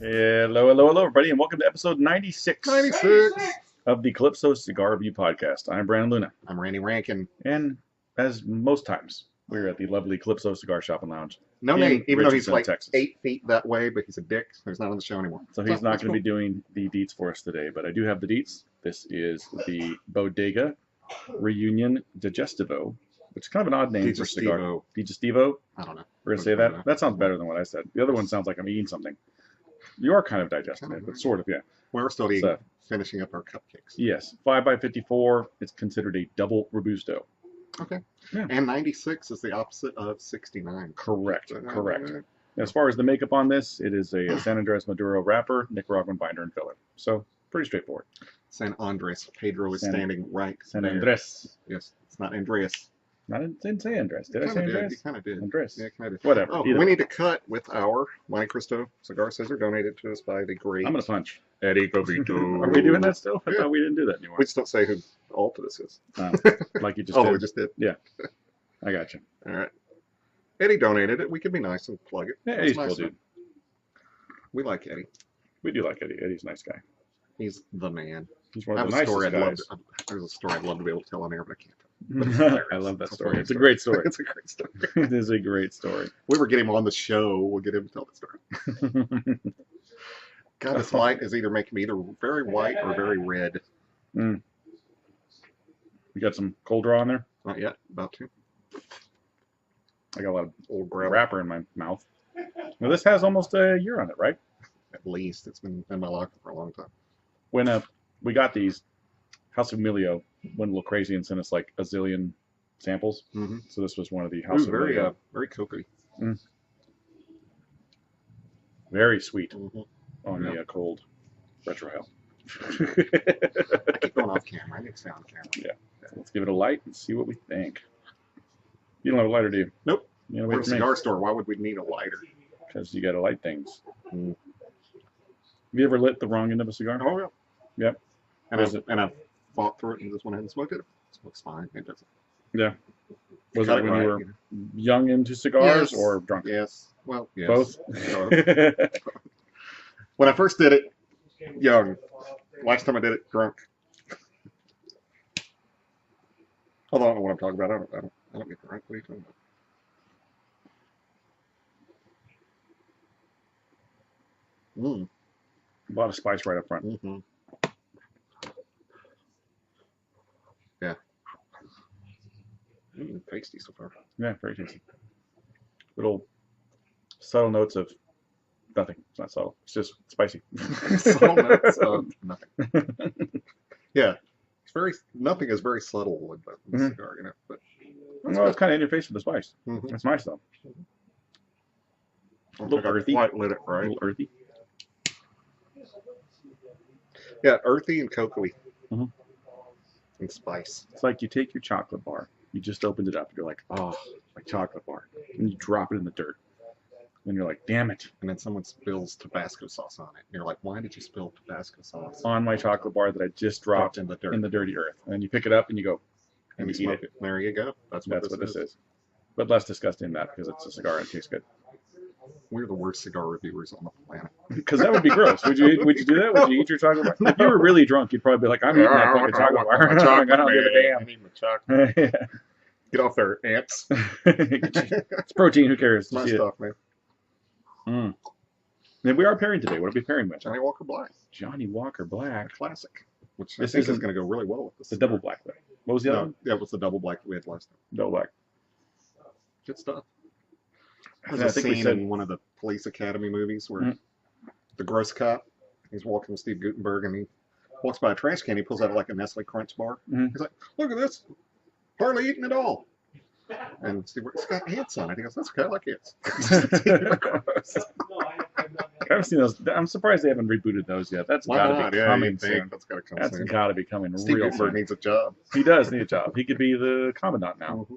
Hello, hello, hello, everybody, and welcome to episode 96 of the Calypso Cigar Review Podcast. I'm Brandon Luna. I'm Randy Rankin. And as most times, we're at the lovely Calypso Cigar Shop and Lounge. No name, even though he's Richardson, like Texas. 8 feet that way, but he's a dick. So he's not on the show anymore. So he's not going to be doing the deets for us today, but I do have the deets. This is the Bodega Reunion Digestivo, which is kind of an odd name for cigar. Digestivo. I don't know. We're going to say that. That sounds better than what I said. The other one sounds like I'm eating something. You are kind of digesting it, but sort of, yeah. We're still eating, finishing up our cupcakes. Yes, 5x54. It's considered a double Robusto. Okay. Yeah. And 96 is the opposite of 69. Correct, correct. As far as the makeup on this, it is a San Andres Maduro wrapper, Nicaraguan binder and filler. So, pretty straightforward. San Andres. Pedro is standing right San there. Andres. Yes, it's not Andreas. Didn't say Andres. Did I say Andres? You kind of did. Andres. Yeah, kind of did. Whatever. Oh, we need to cut with our Monte Cristo cigar scissor donated to us by the great... I'm going to punch. Eddie Gobito. Are we doing that still? I thought we didn't do that anymore. We just don't say who Altus is. Like you just did. Oh, we just did? Yeah. I got you. All right. Eddie donated it. We could be nice and plug it. Yeah, Eddie's cool, dude. We like Eddie. We do like Eddie. Eddie's a nice guy. He's the man. He's one of the nicest guys. There's a story I'd love to be able to tell on air, but I can't. I love that story. It's a great story. It's a great story. It is a great story. We were getting him on the show. We'll get him to tell the story. God, this light is either making me either very white or very red. You got some cold draw on there? Not yet. About to. I got a lot of old wrapper in my mouth. Well, this has almost a year on it, right? At least. It's been in my locker for a long time. When we got these, House of Emilio went a little crazy and sent us like a zillion samples. Mm-hmm. So this was one of the House of Emilio. Very cocoa-y. Very sweet on the cold retro hell. I keep going off camera. I need to stay on camera. Yeah. So let's give it a light and see what we think. You don't have a lighter, do you? Nope. You know, we're a cigar store. Why would we need a lighter? Because you got to light things. Have you ever lit the wrong end of a cigar? Oh, yeah. Yep. And I've fought through it and just went ahead and smoked it. It smokes fine. It doesn't. Yeah. Was it when you were young into cigars or drunk? Yes. Well, yes. Both? When I first did it, young. Last time I did it, drunk. Although I don't know what I'm talking about. I don't get drunk. What are you talking about? A lot of spice right up front. Yeah. Tasty so far. Yeah, very tasty. Little subtle notes of nothing. It's not subtle. It's just spicy. Subtle notes of nothing. Yeah. Nothing is very subtle with the cigar, you know. But well, it's kind of in your face with the spice. It's nice though. A little earthy. Quite lit it right. A little earthy. Yeah, earthy and cocoa-y. And spice. It's like you take your chocolate bar. You just opened it up. You're like, oh, my chocolate bar. And you drop it in the dirt. And you're like, damn it. And then someone spills Tabasco sauce on it. And you're like, why did you spill Tabasco sauce on my chocolate bar that I just dropped in the dirt, in the dirty earth? And then you pick it up and you go, and you eat it. There you go. That's what this is. But less disgusting than that because it's a cigar and it tastes good. We're the worst cigar reviewers on the planet. Because that would be gross. Would you do that? Would you eat your chocolate bar? If you were really drunk, you'd probably be like, I'm eating that fucking chocolate bar. I don't give a damn. I need my chocolate. Get off there, ants. It's protein. Who cares? It's my stuff, man. And we are pairing today. What are we pairing with? Johnny Walker Black. Johnny Walker Black. Classic. Which I think is going to go really well with this. The double black, though. What was the other one? Yeah, it was the double black that we had last time. Double black. Good stuff. There's a scene in one of the Police Academy movies where the gross cop, he's walking with Steve Guttenberg, and he walks by a trash can. He pulls out like a Nestle Crunch bar. He's like, look at this. Hardly eaten at all. And Steve, it's got ants on it. He goes, that's okay, I like ants. I haven't seen those. I'm surprised they haven't rebooted those yet. That's got to be coming soon. That's got to come soon. That's got to be coming real soon. Steve Guttenberg needs a job. He does need a job. He could be the commandant now.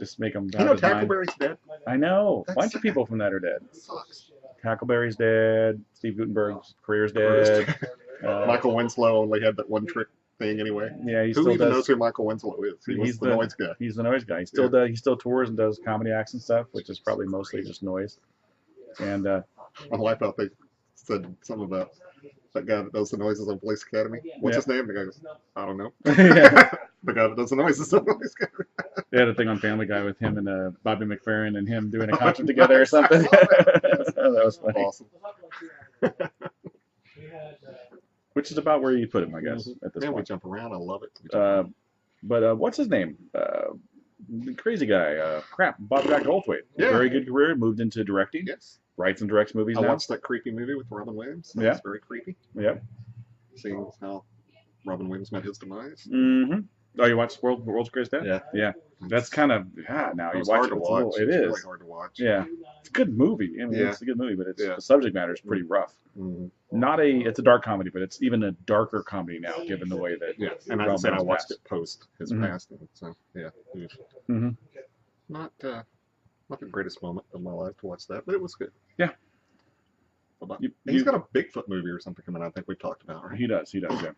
Just make him. You know Tackleberry's dead? I know. A bunch of people from that are dead. That sucks. Tackleberry's dead. Steve Guttenberg's career's dead. Michael Winslow only had that one trick thing anyway. Yeah, he still still even does. Knows who Michael Winslow is. He's the noise guy. He's the noise guy. He still does. He still tours and does comedy acts and stuff, which is probably mostly just noise. And I like how they said something about that guy that does the noises on Police Academy. What's his name? The guy goes, I don't know. The guy that does the noises on Police Academy. They had a thing on Family Guy with him and Bobby McFerrin and him doing a concert together or something. That was funny. Awesome. Which is about where you put him, I guess, at this point. We jump around. I love it. But what's his name? The crazy guy. Bob Jack Goldthwait. Yeah. Very good career. Moved into directing. Yes. Writes and directs movies now. I watched that creepy movie with Robin Williams. That was very creepy. Yeah. Seeing how Robin Williams met his demise. Mm-hmm. Oh, you watched World's Greatest Dad? Yeah. Yeah. That's kind of, now you watch it. It is. Really hard to watch. Yeah. It's a good movie. I mean, it's a good movie, but the subject matter is pretty rough. Mm-hmm. It's a dark comedy, but it's even a darker comedy now, given the way that. Yeah. And I said I watched it post his passing. So, yeah. Mm-hmm. Not the greatest moment of my life to watch that, but it was good. Yeah. He's got a Bigfoot movie or something coming out. I think we've talked about, right? He does, yeah.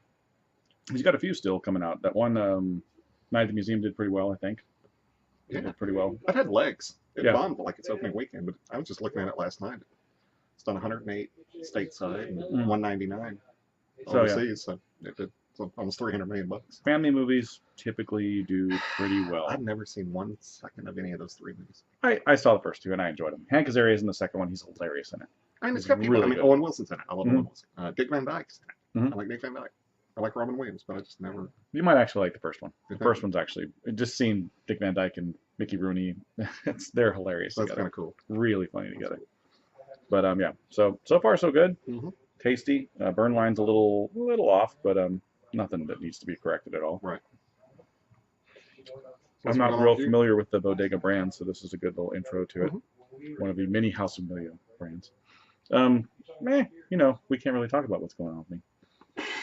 He's got a few still coming out. That one, Night at the Museum did pretty well, I think. Yeah. Did pretty well. It had legs. It bombed like its opening weekend, but I was just looking at it last night. It's done 108 stateside and 199 overseas, so it did almost $300 million. Family movies typically do pretty well. I've never seen one second of any of those three movies. I saw the first two and I enjoyed them. Hank Azaria's in the second one. He's hilarious in it. I mean, it's got people. Really Owen Wilson's in it. I love Owen Wilson. Dick Van Dyke's in it. I like Dick Van Dyke. I like Robin Williams, but I just never. You might actually like the first one. The first one's actually just seeing Dick Van Dyke and Mickey Rooney. They're hilarious. That's together. Kind of cool. Really funny together. But yeah, so far so good. Tasty. Burn line's a little off, but nothing that needs to be corrected at all. Right. I'm not real familiar with the Bodega brand, so this is a good little intro to it. One of the many House of Million brands. We can't really talk about what's going on with me.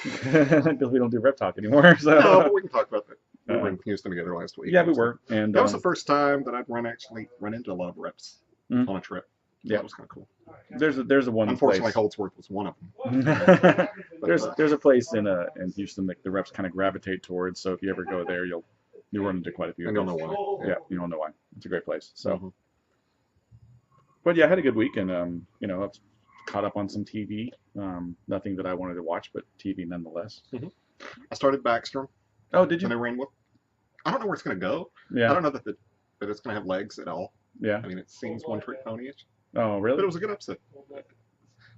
Because we don't do rep talk anymore. So. No, but we can talk about that. We were in Houston together last week. Yeah, we were. And that was the first time that I'd run into a lot of reps on a trip. So that was kind of cool. There's a one. Unfortunately, place. Holdsworth was one of them. There's a place in Houston that the reps kind of gravitate towards. So if you ever go there, you'll run into quite a few. And you'll know why. Yeah, you'll know why. It's a great place. So. But yeah, I had a good week, and I've caught up on some TV. Nothing that I wanted to watch, but TV nonetheless. I started Backstrom. Oh, did you? And I ran with. I don't know where it's going to go. Yeah. I don't know that it's going to have legs at all. Yeah. I mean, it seems one-trick pony-ish. Oh, really? But it was a good upset.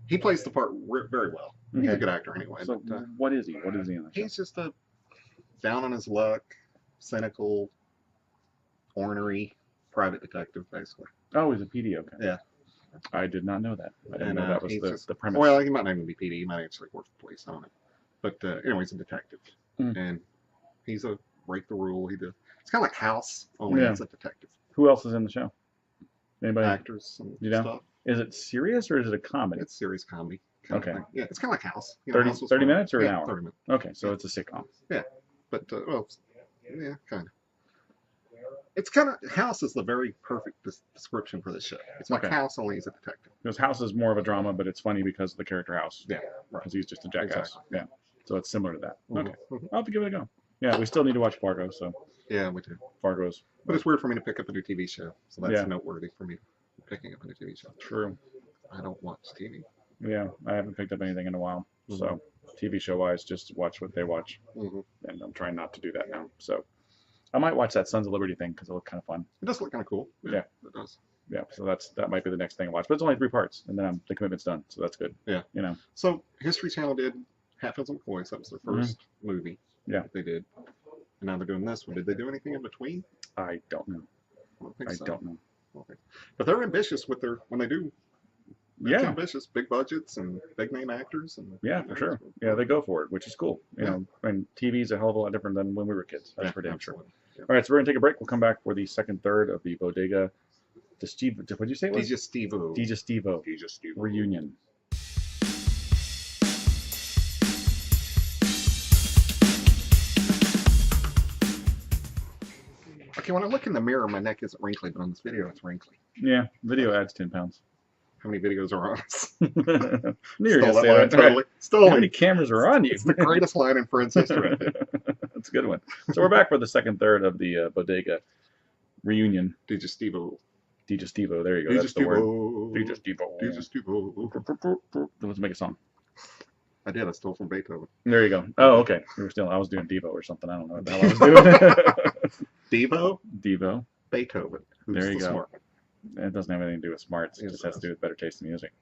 He plays the part very well. He's a good actor anyway. So what is he? What is he in the show? He's just a down on his luck, cynical, ornery private detective, basically. Oh, he's a PD. Okay. Yeah. I did not know that. I didn't know that was the premise. Well, he might not even be PD. He might actually work for the police. I don't know. But anyway, he's a detective. And he's a break the rule. It's kind of like House, only it's a detective. Who else is in the show? Anybody? Actors and stuff. Is it serious or is it a comedy? It's serious comedy. Okay. Yeah, it's kind of like House. 30 minutes or an hour? 30 minutes. Okay, so it's a sitcom. Yeah, but yeah, kind of. It's kind of House is the very perfect description for this show. It's like House, only he's a detective. Because House is more of a drama, but it's funny because of the character House. Yeah, right. Because he's just a jackass. Exactly. Yeah, so it's similar to that. Okay, I'll have to give it a go. Yeah, we still need to watch Fargo, so. Yeah, we do. Fargo's. But it's weird for me to pick up a new TV show, so that's noteworthy for me picking up a new TV show. True. I don't watch TV. Yeah, I haven't picked up anything in a while, so TV show wise, just watch what they watch, and I'm trying not to do that now. So I might watch that Sons of Liberty thing because it looked kind of fun. It does look kind of cool. Yeah, it does. Yeah, so that might be the next thing I watch, but it's only 3 parts, and then the commitment's done, so that's good. Yeah, So History Channel did Hatfields and McCoys. That was their first movie. Yeah, they did. And now they're doing this one. Did they do anything in between? I don't know. I don't know. Okay. But they're ambitious with when they do. They're ambitious, big budgets and big name actors. And for sure. Yeah, they go for it, which is cool. You know, and TV's a hell of a lot different than when we were kids. That's for damn sure. Yeah. All right, so we're going to take a break. We'll come back for the second third of the Bodega Digestivo. What did you say it was? Digestivo. Reunion. Okay, when I look in the mirror, my neck isn't wrinkly, but on this video, it's wrinkly. Yeah, video adds 10 pounds. How many videos are on us? Stole How many cameras are on you? It's the greatest line in Friends history. That's a good one. So we're back for the second third of the Bodega Reunion Digestivo Digestivo. There you go. That's the word. Digestivo. Let's make a song. I did. I stole from Beethoven. There you go. Oh, okay. I was doing Devo or something. I don't know what the hell I was doing. Devo. Beethoven. Who's there you go. Smart? It doesn't have anything to do with smarts. It just has to do with better taste in music.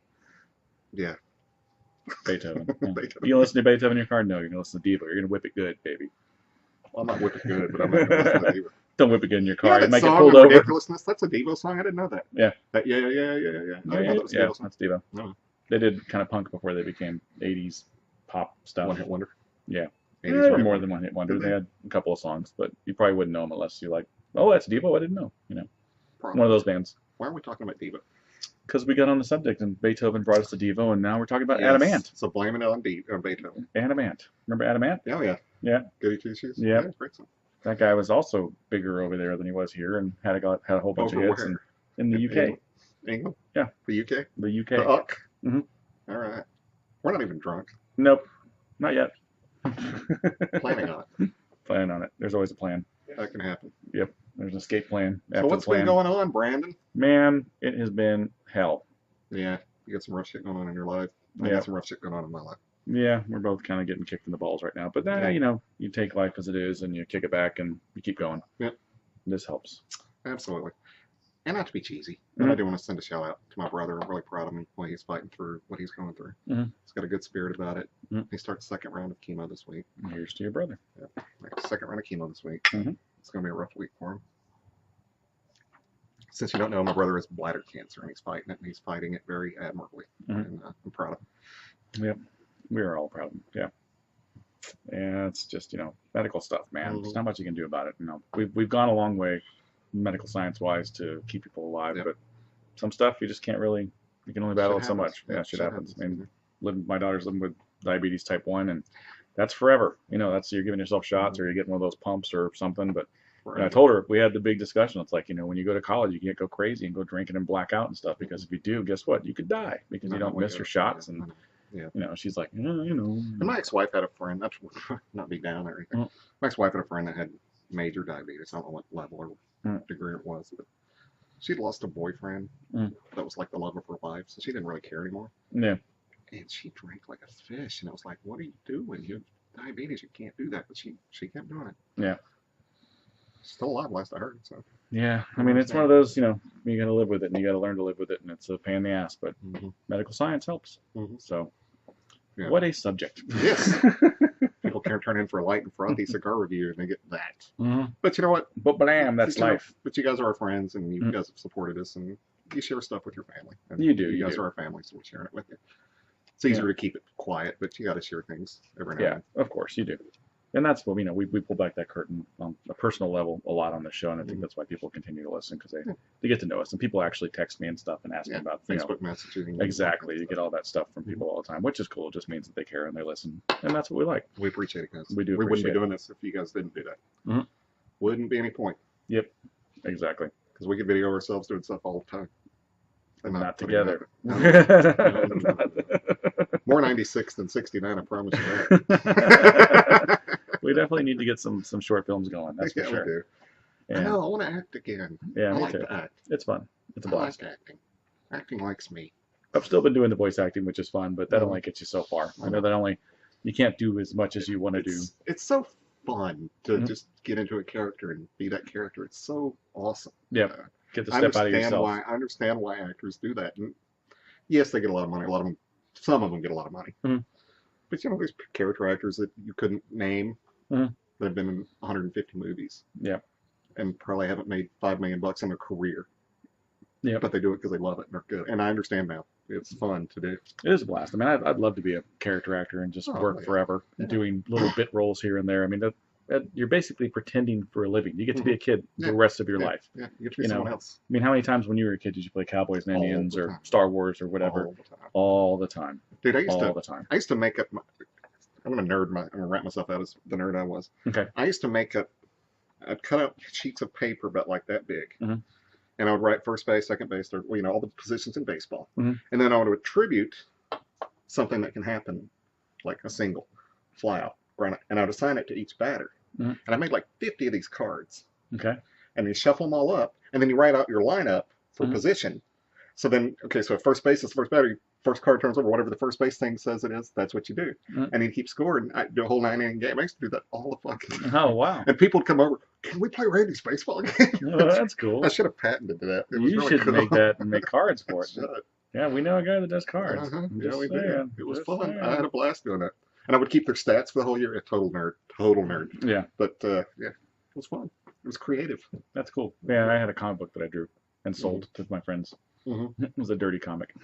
Yeah. Beethoven. Yeah. You listen to Beethoven in your car? No, you're going to listen to Devo. You're going to whip it good, baby. Well, I'm not whip it good, but I'm not going to listen to Devo. Don't whip it good in your car. That might song, get pulled over. Ridiculousness, that's a Devo song? I didn't know that. Yeah. Yeah, that's Devo. No. They did kind of punk before they became 80s pop stuff. One hit wonder? Yeah. 80s were more than one hit wonder. They had a couple of songs, but you probably wouldn't know them unless you're like, oh, that's Devo? I didn't know. Probably. One of those bands. Why are we talking about Devo? Because we got on the subject and Beethoven brought us to Devo, and now we're talking about Adamant. So blame it on Beethoven. Adamant. Remember Adamant? Oh, yeah. Yeah. Goody Two Shoes? Yeah. Great song. That guy was also bigger over there than he was here and had a whole bunch of hits in the UK. England? Yeah. The UK? The UK. The UK? Mm-hmm. All right. We're not even drunk. Nope. Not yet. Planning on it. Planning on it. There's always a plan. That can happen. Yep. There's an escape plan. So what's been going on, Brandon? Man, it has been hell. Yeah. You got some rough shit going on in your life. I got some rough shit going on in my life. Yeah, we're both kind of getting kicked in the balls right now. But you take life as it is and you kick it back and you keep going. Yeah. This helps. Absolutely. And not to be cheesy, but I do want to send a shout out to my brother. I'm really proud of him when he's fighting through what he's going through. Mm-hmm. He's got a good spirit about it. Mm-hmm. He starts the second round of chemo this week. Here's to your brother. Yeah. Second round of chemo this week. Mm-hmm. It's going to be a rough week for him. Since you don't know, my brother has bladder cancer, and he's fighting it, and he's fighting it very admirably. Mm-hmm. And I'm proud of him. Yep. We're all proud of him. Yeah. And it's just, medical stuff, man. Mm-hmm. There's not much you can do about it. We've gone a long way, medical science-wise, to keep people alive, but some stuff you just can't really, you can only battle it so much. Yeah, shit happens. I mean, my daughter's living with diabetes type 1, and that's forever. You're giving yourself shots or you're getting one of those pumps or something, but I told her, we had the big discussion. It's like, when you go to college, you can't go crazy and go drinking and black out and stuff, because if you do, guess what? You could die because you don't miss your shots. And, she's like, And my ex-wife had a friend, not be down or anything. Mm. My ex-wife had a friend that had major diabetes. I don't know what level or degree it was, but she'd lost a boyfriend that was like the love of her life, so she didn't really care anymore. Yeah. And she drank like a fish, and I was like, what are you doing? You have diabetes, you can't do that. But she kept doing it. Yeah. Still alive, last I heard. So. Yeah, I mean, it's one of those, you got to live with it, and you got to learn to live with it, and it's a pain in the ass, but medical science helps. Mm-hmm. So, what a subject. Yes. People can't turn in for a light and frothy cigar review, and they get that. Mm-hmm. But you know what? But blam, that's life. But you guys are our friends, and you guys have supported us, and you share stuff with your family. And you do. You guys are our family, so we're sharing it with you. It's easier to keep it quiet, but you got to share things every now and then. Yeah, of course, you do. And that's what we pull back that curtain on a personal level a lot on the show, and I think that's why people continue to listen, because they get to know us, and people actually text me and stuff and ask me about Facebook messaging. Exactly, you get all that stuff from people all the time, which is cool. It just means that they care and they listen, and that's what we like. We appreciate it, guys. We do. We wouldn't be doing this if you guys didn't do that. Mm-hmm. Wouldn't be any point. Yep, exactly. Because we could video ourselves doing stuff all the time. And not together. No. More 96 than 69, I promise you that. We definitely need to get some short films going. That's for sure. We do. I know, I want to act again. Yeah, I me too. To act. It's fun. It's a blast. I like acting. Acting likes me. I've still been doing the voice acting, which is fun, but that only gets you so far. I know that you can't do as much as you want to do. It's so fun to just get into a character and be that character. It's so awesome. Yeah. Get the step out of yourself. I understand why actors do that. And yes, they get a lot of money. Some of them get a lot of money. Mm-hmm. But there's character actors that you couldn't name that have been in 150 movies. Yeah. And probably haven't made $5 million in their career. Yeah. But they do it because they love it and they're good. And I understand now. It's fun to do. It is a blast. I mean, I'd love to be a character actor and just work forever, doing little bit roles here and there. I mean, you're basically pretending for a living. You get to be a kid the rest of your life. Yeah, you get to be someone else. I mean, how many times when you were a kid did you play Cowboys and Indians or Star Wars or whatever? All the time. Dude, I used to make up I'm going to wrap myself out as the nerd I was. Okay. I used to I'd cut out sheets of paper about like that big. Mm-hmm. And I would write first base, second base, or, all the positions in baseball. Mm-hmm. And then I would attribute something that can happen, like a single, fly out, and I would assign it to each batter. Mm-hmm. And I made like 50 of these cards. Okay. And you shuffle them all up, and then you write out your lineup for position. So then, okay, so at first base is the first batter. First card turns over, whatever the first base thing says it is, that's what you do. And he'd keep scoring. I do a whole 9-inning game. I used to do that all the fucking time. Oh, wow. And people would come over, can we play Randy's baseball game? Oh, that's cool. I should have patented that. It was you really should cool. make that and make cards for it. Yeah, we know a guy that does cards. Yeah, we did. It was fun. I had a blast doing it. And I would keep their stats for the whole year. A total nerd. Yeah. But, yeah, it was fun. It was creative. That's cool. Yeah, I had a comic book that I drew and sold to my friends. It was a dirty comic.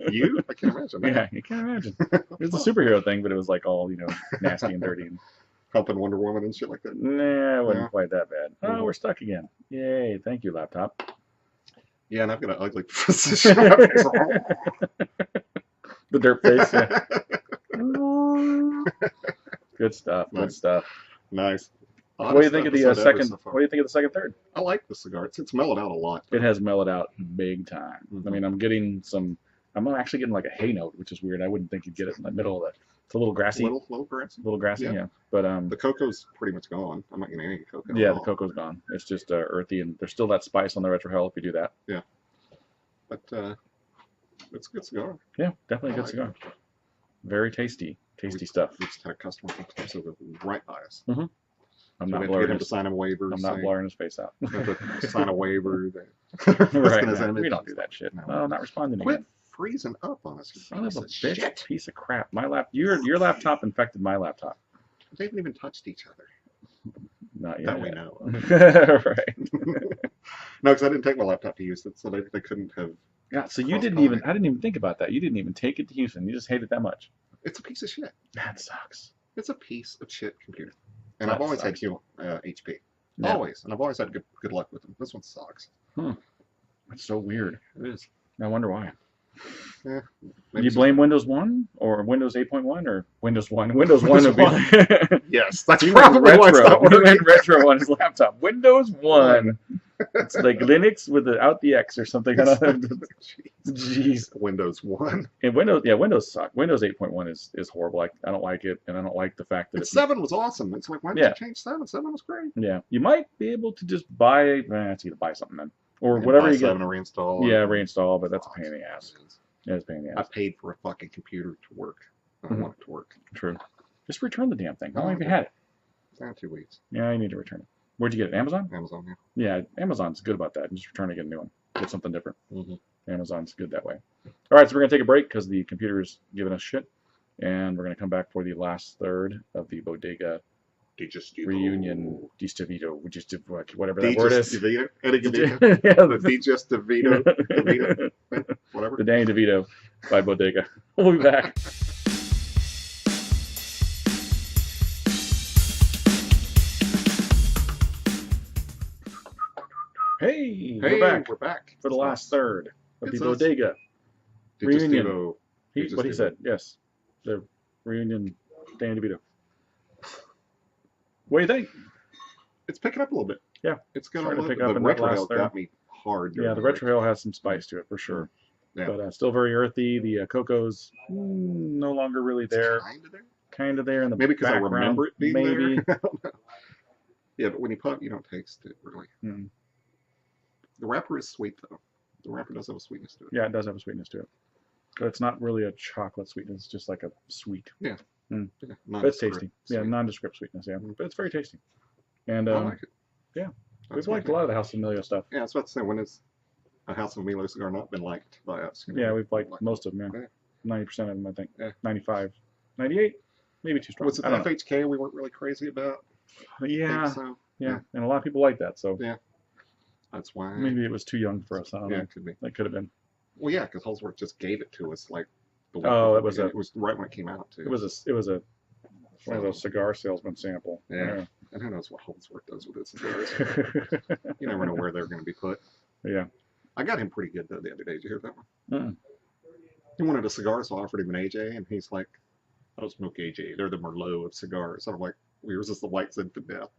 You? I can't imagine that. Yeah, you can't imagine. It was a superhero thing, but it was like all, nasty and dirty. And helping Wonder Woman and shit like that? Nah, it wasn't quite that bad. Oh, we're stuck again. Yay, thank you, laptop. Yeah, and I've got an ugly position. The dirt face, yeah. Good stuff, good stuff. Nice. What do you think of the second? What do you think of the second third? I like the cigar. It's mellowed out a lot. It has mellowed out big time. I mean, I'm actually getting like a hay note, which is weird. I wouldn't think you'd get it in the middle of it. It's a little grassy. Little grassy. Yeah. But the cocoa's pretty much gone. I'm not getting any cocoa. Yeah, the cocoa's gone. It's just earthy, and there's still that spice on the retrohale if you do that. Yeah. But it's a good cigar. Yeah, definitely a good cigar. Very tasty stuff. We just had a customer come to the right by us. I'm so not blurring him to sign a waiver. I'm not blurring his face out. Sign a waiver. Right. We don't do that shit. No, I'm not responding to you. Quit freezing up on us. Son of a bitch. Piece of crap. Your laptop infected my laptop. They haven't even touched each other. Not yet. That we know of. Right. No, because I didn't take my laptop to use it, so they couldn't have. Yeah, so you didn't even. I didn't even think about that. You didn't even take it to Houston. You just hate it that much. It's a piece of shit. That sucks. It's a piece of shit computer. And I've always had HP. Yeah. Always. And I've always had good luck with them. This one sucks. That's so weird. It is. I wonder why. Yeah. You blame Windows 1 or Windows 8.1 or Windows 1? Windows 1 would be like... Yes, that's probably why it's not working. He went retro on his laptop. Windows 1. It's like Linux without the X or something. Jeez. Windows 1. And Windows suck. Windows 8.1 is horrible. I don't like it, and I don't like the fact that 7 was awesome. It's like, why did you change 7? 7 was great. Yeah. You might be able to just buy... it's either buy something then. Or whatever you get. 7 or reinstall. Yeah, reinstall, but that's a pain in the ass. Yeah, it's a pain in the ass. I paid for a fucking computer to work. I don't want it to work. True. Just return the damn thing. How long have you had it? It's not 2 weeks. Yeah, you need to return it. Where'd you get it? Amazon? Amazon, yeah. Yeah, Amazon's good about that. Just return it, get a new one. Get something different. Amazon's good that way. All right, so we're going to take a break because the computer is giving us shit. And we're going to come back for the last third of the Bodega Reunion Digestivo, whatever that word is. Yeah, the Digestivo, whatever. The Danny DeVito by Bodega. We'll be back. Hey, we're back for the last third of the Bodega Reunion. What he said, yes, the Reunion Danny DeVito. What do you think? It's picking up a little bit. Yeah, it's going to pick up. The retrohale got me hard. Yeah, the retrohale has some spice to it for sure. Yeah. But still very earthy. The cocoa's no longer really there. Kind of there in the maybe because I remember it being there. I don't know. Yeah, but when you pop, you don't taste it really. The wrapper is sweet though. The wrapper does have a sweetness to it. Yeah, it does have a sweetness to it. But it's not really a chocolate sweetness. It's just like a sweet. Yeah. Yeah, but it's tasty. Yeah, nondescript sweetness. Yeah, but it's very tasty. And I like it. Yeah, we've liked a lot of the House of Emilio stuff. Yeah, I was about to say, when has a House of Emilio cigar not been liked by us? Yeah, we've liked most of them. Yeah, 90% of them, I think. Yeah. 95, 98, maybe too strong. Was it the FHK we weren't really crazy about? Yeah, yeah, and a lot of people like that. So yeah, that's why. Maybe it was too young for us. I don't know. It could be. That could have been. Well, yeah, because Holsworth just gave it to us like. It was right when it came out too. It was a one of those cigar salesman sample. Yeah. And who knows what Holdsworth does with his cigars. You never know where they're going to be put. Yeah. I got him pretty good though the other day. Did you hear that one? He wanted a cigar, so I offered him an AJ, and he's like, "I don't smoke AJ. They're the Merlot of cigars." I'm like, "Yours is the White Zinfandel."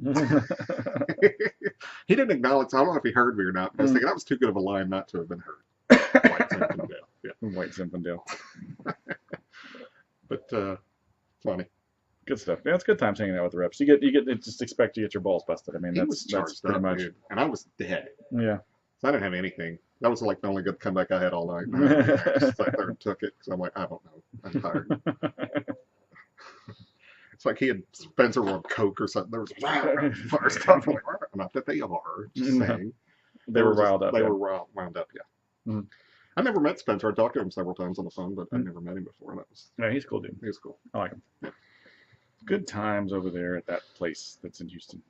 He didn't acknowledge. I don't know if he heard me or not. But I was thinking that was too good of a line not to have been heard. White Zinfandel. Yeah. White Zinfandel. But funny. Good stuff. Yeah, it's good times hanging out with the reps. You get just expect to get your balls busted. I mean, that's pretty much. Dude. And I was dead. Yeah. So I didn't have anything. That was like the only good comeback I had all night. I just sat there and took it because I'm like, I don't know. I'm tired. It's like he had Spencer on Coke or something. There was fire stuff. Like, not that they are, just saying. They were riled up. They were wound up, yeah. Mm-hmm. I never met Spencer. I talked to him several times on the phone, but I'd never met him before. And yeah, he's a cool dude. He's cool. I like him. Yeah. Good times over there at that place that's in Houston.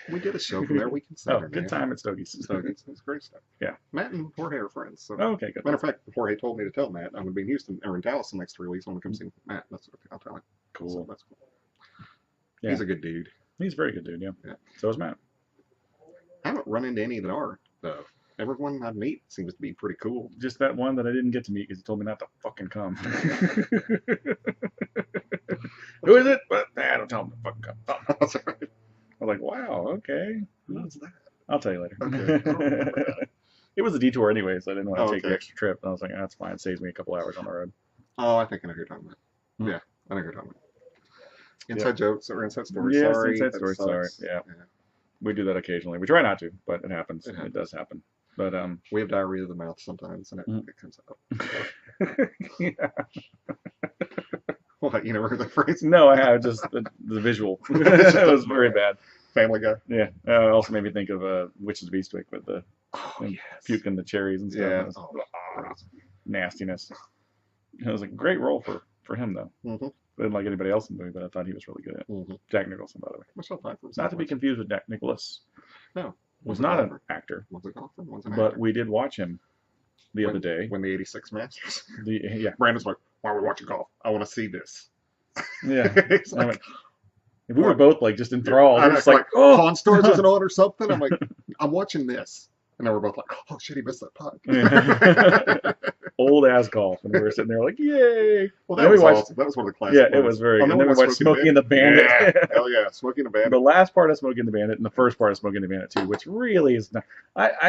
We did a show from there. We can say good time at Stokie's. Stokie's. It's great stuff. Yeah. Matt and Jorge are friends. So. Okay, good. Matter of fact, Jorge told me to tell Matt I'm going to be in Houston or in Dallas the next 3 weeks. I want to come see Matt. That's what I'll tell him. Cool. So that's cool. Yeah. He's a good dude. He's a very good dude, yeah. So is Matt. I haven't run into any that are, though. Everyone I meet seems to be pretty cool. Just that one that I didn't get to meet because he told me not to fucking come. Who is it? But don't tell him to fucking come. Oh. I was like, wow, okay. What's that? I'll tell you later. Okay. It was a detour anyway, so I didn't want to take the extra trip. And I was like, that's fine. It saves me a couple hours on the road. Oh, I think I know who you're talking about. Yeah, I know who you're talking about. Inside jokes or inside stories. Yes, sorry. Inside stories. Sorry. Yeah. We do that occasionally. We try not to, but it happens. It does happen. But we have diarrhea of the mouth sometimes, and it comes out. Yeah. What, you never heard that phrase? No, I have. Just the visual. It was very bad. Family Guy. Yeah. It also made me think of Witch's Beastwick with the puking the cherries and stuff. Yeah. Nastiness. It was a great role for him, though. Mm-hmm. I didn't like anybody else in the movie, but I thought he was really good at it. Mm-hmm. Jack Nicholson, by the way. Myself, not to be confused with Jack Nicholas. No. Was not an actor. Was a golfer. But we did watch him the other day. When the 86 Masters. Yeah. Brandon's like, why are we watching golf? I want to see this. Yeah. Like, we were both like just enthralled. I was like, oh, Pawn Stars isn't on or something. I'm like, I'm watching this. And then we're both like, oh shit, he missed that putt. Old ass golf. And we were sitting there like, yay. Well, that was awesome. That was one of the classics. Yeah, it was very good. And then we watched Smokey and the Bandit. Yeah. Hell yeah, Smokey and the Bandit. The last part of Smokey and the Bandit and the first part of Smokey and the Bandit 2, which really is not.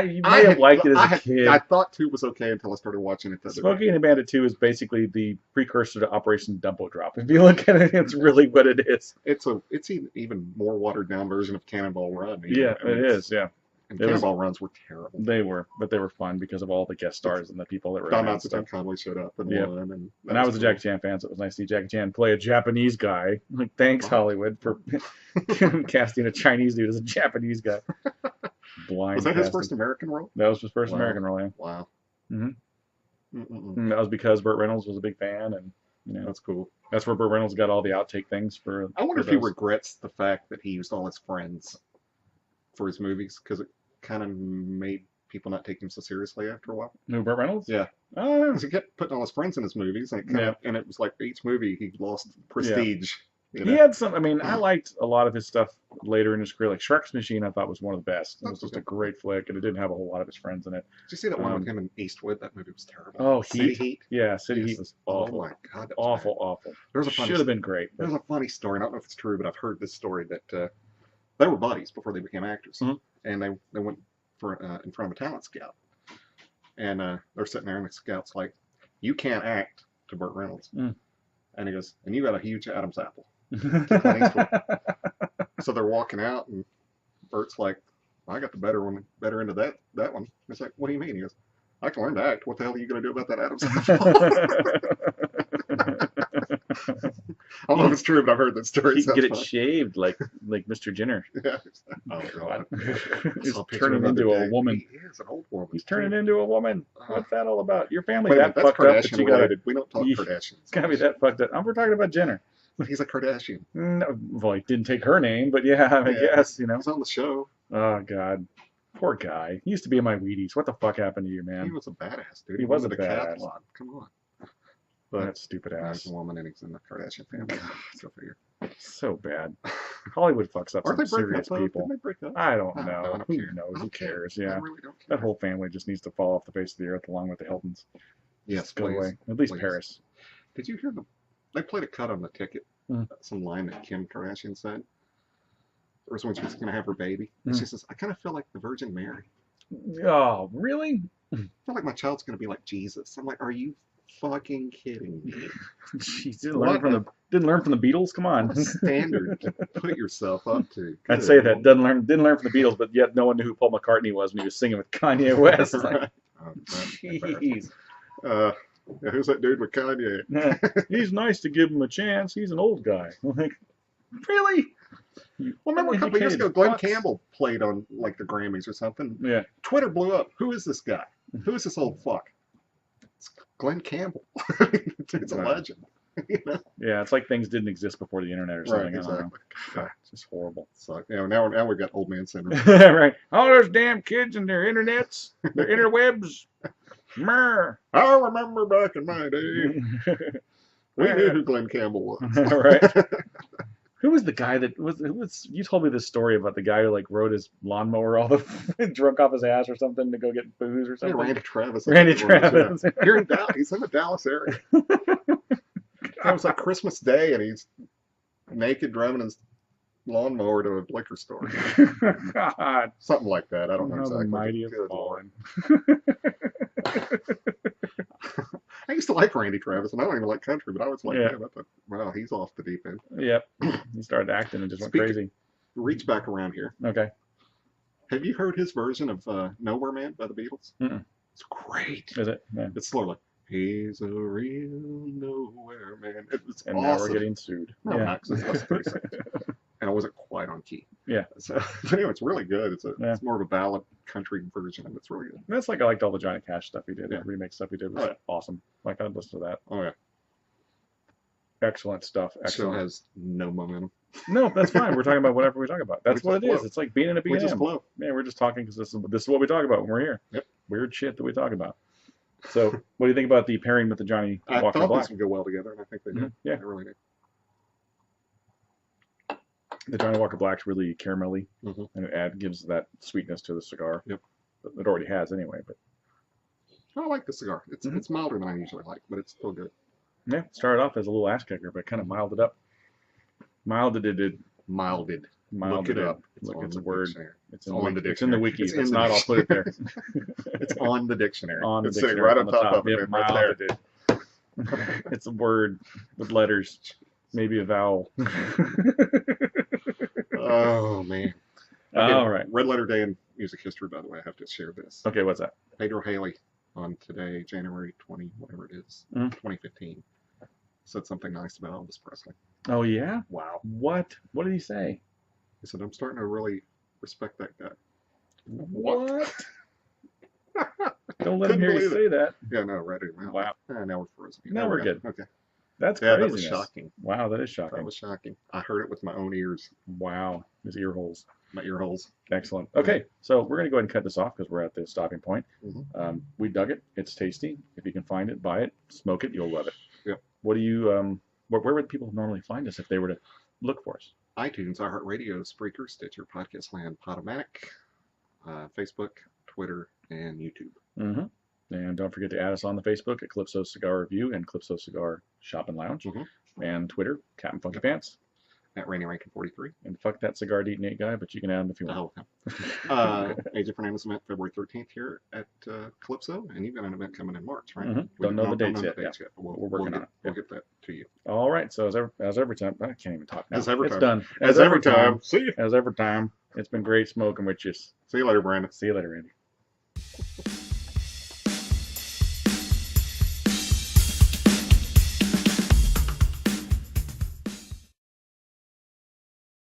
You may have liked it as a kid. I thought 2 was okay until I started watching it. Smokey and the Bandit 2 is basically the precursor to Operation Dumbo Drop. If you look at it, it's really what it is. It's an even more watered down version of Cannonball Run. Yeah, it is. Yeah. And Cannonball Runs were terrible. They were, but they were fun because of all the guest stars and the people that were in it. Don Conway showed up and won. And I was a Jackie Chan fan, so it was nice to see Jackie Chan play a Japanese guy. Like, thanks, Hollywood, for casting a Chinese dude as a Japanese guy. Blind. Was that his first American role? That was his first American role, yeah. Wow. Mm-hmm. That was because Burt Reynolds was a big fan, and that's cool. That's where Burt Reynolds got all the outtake things for. I wonder if he regrets the fact that he used all his friends for his movies, because it kind of made people not take him so seriously after a while. Who, Burt Reynolds? Yeah. Because he kept putting all his friends in his movies, and it was like each movie he lost prestige. Yeah. He had some. I mean, I liked a lot of his stuff later in his career. Like Shrek's Machine, I thought was one of the best. It was just a great flick, and it didn't have a whole lot of his friends in it. Did you see that one with him in Eastwood? That movie was terrible. Oh, City Heat. Yeah, City Heat was awful. Oh my god, that was awful. Should have been great. There's a funny story. I don't know if it's true, but I've heard this story that they were buddies before they became actors, and they went for in front of a talent scout, and they're sitting there, and the scout's like, "You can't act," to Burt Reynolds, and he goes, "And you got a huge Adam's apple." So they're walking out, and Bert's like, I got the better end of that one. It's like, what do you mean? He goes, I can learn to act. What the hell are you going to do about that Adam's apple? I don't know if it's true, but I've heard that story. He can get it shaved like Mr. Jenner. Yeah. Oh god. He's turning into a woman. He is an old woman. He's turning into a woman. What's that all about? Your family that fucked up that you got. We don't talk Kardashians. It's gotta be that fucked up. We're talking about Jenner. He's a Kardashian. No, well, he didn't take her name, but I guess, He's on the show. Oh, God. Poor guy. He used to be in my Wheaties. What the fuck happened to you, man? He was a badass, dude. He was a badass. Come on. But that stupid ass. He's a woman and he's in the Kardashian family. Go figure. So bad. Hollywood fucks up some serious people. Did they break up? I don't know. Who knows? Who cares? Yeah. I really don't care. That whole family just needs to fall off the face of the earth along with the Hiltons. Yes, go away. At least Paris. Did you hear them? They played a cut on the ticket. Some line that Kim Kardashian said. There was when she was going to have her baby. And she says, I kind of feel like the Virgin Mary. Oh, really? I feel like my child's going to be like Jesus. I'm like, are you fucking kidding me? Jeez, didn't learn from the Beatles. Come on. What a standard to put yourself up to. I'd say that didn't learn from the Beatles, but yet no one knew who Paul McCartney was when he was singing with Kanye West. Right. Jeez. Who's that dude with Kanye? He's nice to give him a chance. He's an old guy. I'm like, really? Well, remember a couple years ago, Glenn Campbell played on like the Grammys or something. Yeah. Twitter blew up. Who is this guy? Who is this old fuck? It's Glenn Campbell. It's a legend. You know? Yeah, it's like things didn't exist before the internet or something. Right, exactly. It's just horrible. So, now we've got old man syndrome. Right. All those damn kids and their internets, their interwebs. Mer. I remember back in my day. We knew who Glenn Campbell was. Right. Who was the guy that was? You told me this story about the guy who like rode his lawnmower all the drunk off his ass or something to go get booze or something. Yeah, Randy Travis. Randy Travis. Here in Dallas, he's in the Dallas area. It was like Christmas Day, and he's naked driving his lawnmower to a liquor store. God, something like that. I don't know exactly. Mighty has fallen. I used to like Randy Travis, and I don't even like country, but I was like, yeah, wow, he's off the deep end. Yep. He started acting and just went crazy. Reach back around here. Okay. Have you heard his version of Nowhere Man by the Beatles? Mm-mm. It's great. Is it? Yeah. It's slow, like, he's a real nowhere man. It's and awesome. Now we're getting sued. No, not because it's pretty and I wasn't quite on key. Yeah. So, anyway, it's really good. It's more of a ballad country version, and it's really good. That's like I liked all the Johnny Cash stuff he did. Yeah. The remake stuff he did was awesome. Like I'd listen to that. Oh yeah. Excellent stuff. Excellent. Show has no momentum. No, that's fine. We're talking about whatever we talk about. That's what it is. It's like being in a BM. We just flow. Yeah, we're just talking because this is what we talk about when we're here. Yep. Weird shit that we talk about. So, what do you think about the pairing with the Johnny Walker Black? I thought this would go well together, and I think they did. Mm-hmm. Yeah, they really did. The Johnny Walker Black's really caramelly, and it gives that sweetness to the cigar. Yep. It already has anyway, but I like the cigar. It's milder than I usually like, but it's still good. Yeah, it started off as a little ass kicker, but kind of milded up. Milded. Look it up. It's a word. It's on the dictionary. It's in the wiki. It's not. I'll put it there. It's on the dictionary. It's sitting right on top of it. Yep, right there. It's a word with letters, maybe a vowel. Oh man. All right. Red Letter Day in music history, by the way. I have to share this. Okay, what's that? Pedro Haley on today, January 20, whatever it is, 2015, said something nice about Elvis Presley. Oh yeah? Wow. What? What did he say? He said, I'm starting to really respect that guy. What? Don't let him hear you say that. Yeah, no, right. Wow. Now we're frozen. Now we're good. Okay. That's crazy. That was shocking. Wow, that is shocking. That was shocking. I heard it with my own ears. Wow. His ear holes. My ear holes. Excellent. Okay, so we're going to go ahead and cut this off because we're at the stopping point. We dug it. It's tasty. If you can find it, buy it, smoke it. You'll love it. Yep. What do you, where would people normally find us if they were to look for us? iTunes, iHeartRadio, Spreaker, Stitcher, Podcast Land, Podomatic, Facebook, Twitter, and YouTube. And don't forget to add us on the Facebook at Calypso Cigar Review and Calypso Cigar Shop and Lounge. And Twitter, Captain Funky Pants. At Randy Rankin 43. And fuck that cigar eating 8 guy, but you can add him if you want. AJ Fernandez event February 13th here at Calypso, and you've got an event coming in March, right? Don't know the dates yet. We're working on it. We'll get that to you. All right. So as every time, I can't even talk now. As every it's time. Done. As every time. See you. As every time. It's been great smoking with you. See you later, Brandon. See you later, Randy.